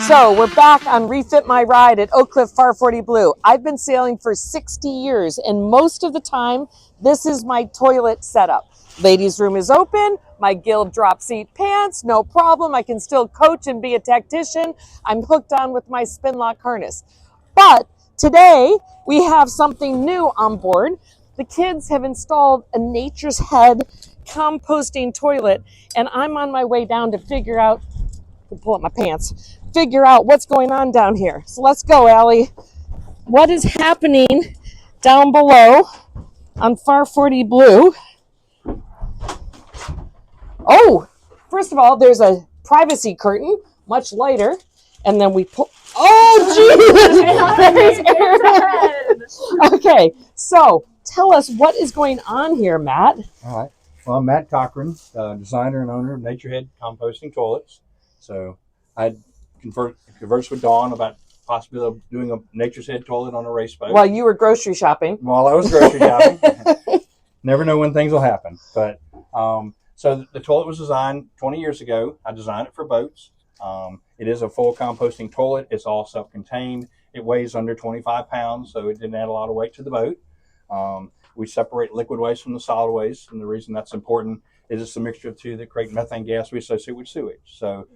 So we're back on Refit My Ride at Oakcliff 40 Blue. I've been sailing for 60 years, and most of the time, this is my toilet setup. Ladies' room is open, my Guild drop seat pants, no problem. I can still coach and be a tactician. I'm hooked on with my spin lock harness. But today, we have something new on board. The kids have installed a Nature's Head composting toilet, and I'm on my way down to figure out, pull up my pants, figure out what's going on down here. So let's go, Allie. What is happening down below on 40 Blue? Oh, first of all, there's a privacy curtain, much lighter, and then we pull. Oh, geez! Okay, so tell us what is going on here, Matt. All right. Well, I'm Matt Cochran, designer and owner of Nature's Head Composting Toilets. So I conversed with Dawn about possibility of doing a Nature's Head toilet on a race boat. While you were grocery shopping. While I was grocery shopping. Never know when things will happen. But so the toilet was designed 20 years ago. I designed it for boats. It is a full composting toilet. It's all self-contained. It weighs under 25 pounds, so it didn't add a lot of weight to the boat. We separate liquid waste from the solid waste, and the reason that's important is it's a mixture of two that create methane gas we associate with sewage. So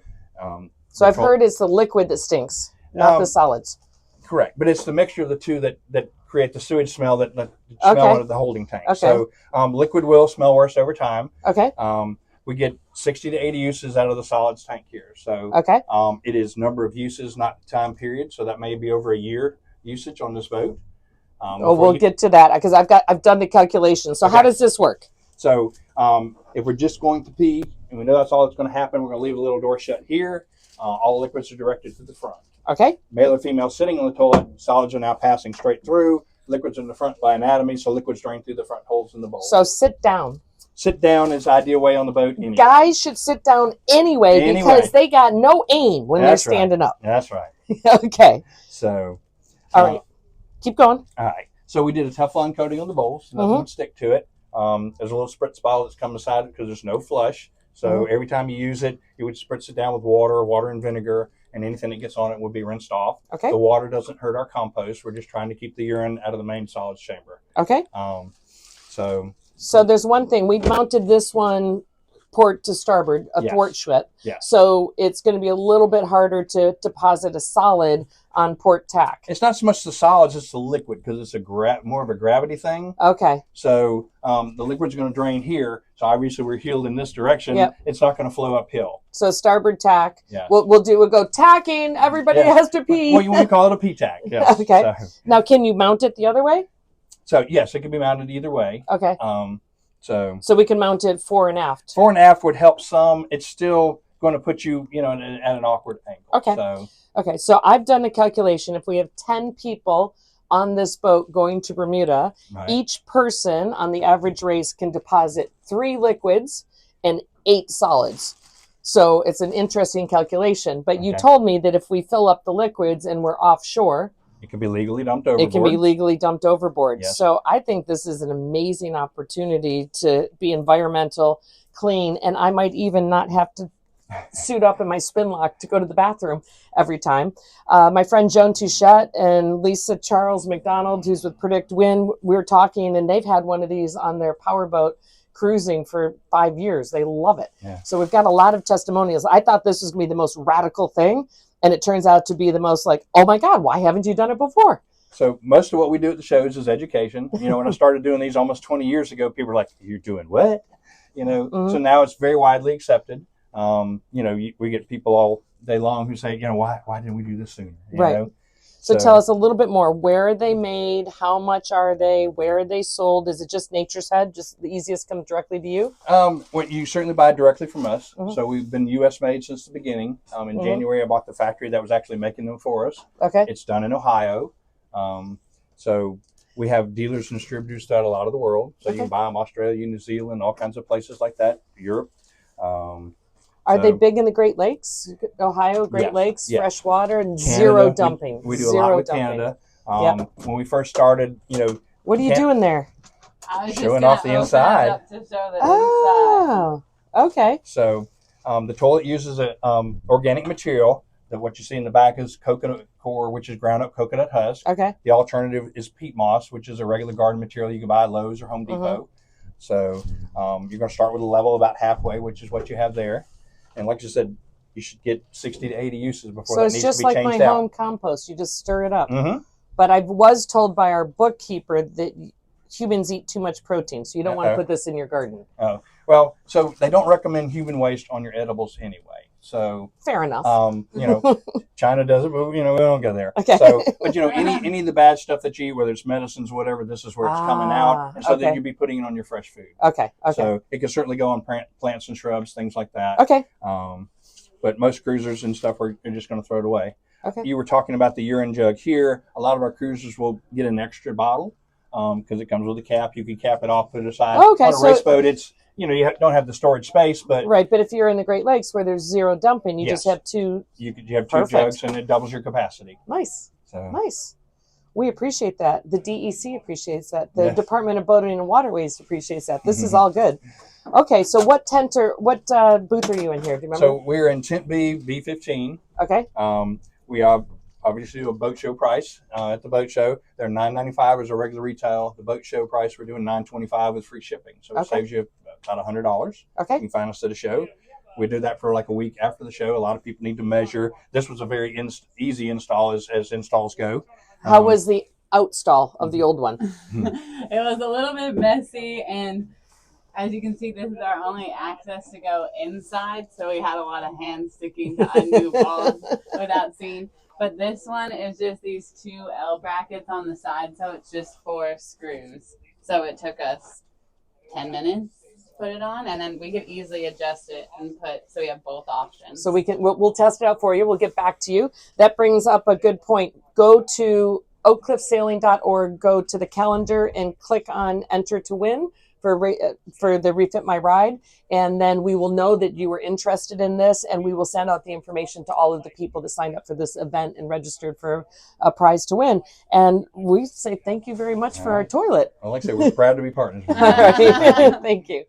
I've heard it's the liquid that stinks, not the solids. Correct, but it's the mixture of the two that create the sewage smell that smell out of the holding tank. Okay. So liquid will smell worse over time. Okay. We get 60 to 80 uses out of the solids tank here. So it is number of uses, not time period. So that may be over a year usage on this boat. We'll get to that because I've done the calculation. So how does this work? So if we're just going to pee and we know that's all that's going to happen, we're going to leave a little door shut here. All liquids are directed to the front. Okay. Male or female sitting on the toilet, solids are now passing straight through. Liquids in the front by anatomy, so liquids drain through the front holes in the bowl. So sit down. Sit down is the ideal way on the boat. Anyway. Guys should sit down anyway because they got no aim when they're standing up. That's right. Okay. So. All right. Keep going. All right. So we did a Teflon coating on the bowl, so nothing would stick to it. There's a little spritz bottle that's come beside it because there's no flush. So every time you use it, you would spritz it down with water and vinegar, and anything that gets on it would be rinsed off. Okay. The water doesn't hurt our compost. We're just trying to keep the urine out of the main solids chamber. Okay. So there's one thing. We mounted this one port to starboard, thwart schwit. Yeah. So it's going to be a little bit harder to deposit a solid on port tack. It's not so much the solids, it's the liquid because it's more of a gravity thing. Okay. So the liquid's going to drain here. So obviously we're heeled in this direction. Yep. It's not going to flow uphill. So starboard tack. Yeah. We'll go tacking. Everybody has to pee. Well, you want to call it a pee tack. Yes. Okay. So, now, can you mount it the other way? So yes, it can be mounted either way. Okay. So we can mount it fore and aft. Fore and aft would help some. It's still going to put you, at an awkward angle. Okay. So I've done a calculation. If we have 10 people on this boat going to Bermuda, each person on the average race can deposit 3 liquids and 8 solids. So it's an interesting calculation. But you told me that if we fill up the liquids and we're offshore, it can be legally dumped overboard. Yes. So I think this is an amazing opportunity to be environmental, clean, and I might even not have to suit up in my spin lock to go to the bathroom every time. My friend Joan Touchette and Lisa Charles McDonald, who's with Predict Wind, we're talking, and they've had one of these on their powerboat cruising for 5 years. They love it. Yeah. So we've got a lot of testimonials. I thought this was going to be the most radical thing. And it turns out to be the most oh my God, why haven't you done it before? So most of what we do at the shows is education. When I started doing these almost 20 years ago, people were like, you're doing what? So now it's very widely accepted. We get people all day long who say, why didn't we do this sooner? You know? So tell us a little bit more. Where are they made? How much are they? Where are they sold? Is it just Nature's Head? Just the easiest come directly to you? Well, you certainly buy directly from us. So we've been U.S. made since the beginning. In January, I bought the factory that was actually making them for us. Okay. It's done in Ohio. So we have dealers and distributors throughout a lot of the world. So you can buy them Australia, New Zealand, all kinds of places like that, Europe. Are they big in the Great Lakes? Ohio, Great Lakes, fresh water, and Canada, zero dumping. We do a lot with Canada. When we first started, What are you doing there? I was showing off the inside. To show the inside. Okay. So the toilet uses a organic material. That what you see in the back is coconut core, which is ground up coconut husk. Okay. The alternative is peat moss, which is a regular garden material you can buy at Lowe's or Home Depot. So you're going to start with a level about halfway, which is what you have there. And like you said, you should get 60 to 80 uses before So that it's needs just to be like changed my out. home compost. You just stir it up. Mm-hmm. But I was told by our bookkeeper that humans eat too much protein, so you don't want to put this in your garden. Oh, well, so they don't recommend human waste on your edibles anyway. So fair enough. China does it, but we don't go there. Okay. So, but any of the bad stuff that you eat, whether it's medicines, whatever, this is where it's coming out, and so that you'll be putting it on your fresh food. Okay. So it can certainly go on plants and shrubs, things like that. Okay. But most cruisers and stuff are just going to throw it away. Okay. You were talking about the urine jug here. A lot of our cruisers will get an extra bottle because it comes with a cap. You can cap it off, put it aside. Okay. On a race boat, it's you don't have the storage space, but right. But if you're in the Great Lakes where there's zero dumping, you just have two. You have two jugs, and it doubles your capacity. Nice. So. Nice. We appreciate that. The DEC appreciates that. The Department of Boating and Waterways appreciates that. This is all good. Okay, so what booth are you in here? Do you remember? So we're in tent B, B15. Okay. We have obviously a boat show price at the boat show. They're $9.95 as a regular retail. The boat show price we're doing $9.25 with free shipping, so it saves you about $100. Okay. You can find us at a show. We do that for like a week after the show. A lot of people need to measure. This was a very easy install as installs go. How was the outstall of the old one? It was a little bit messy, and as you can see, this is our only access to go inside, so we had a lot of hands sticking to undo balls without seeing. But this one is just these two L brackets on the side, so it's just 4 screws. So it took us 10 minutes to put it on, and then we could easily adjust it and so we have both options. So we'll test it out for you. We'll get back to you. That brings up a good point. Go to oakcliffsailing.org, go to the calendar and click on Enter to Win for the Refit My Ride, and then we will know that you were interested in this, and we will send out the information to all of the people that signed up for this event and registered for a prize to win. And we say thank you very much for our toilet. Well, like I say, we're proud to be partners with you. All right. Thank you.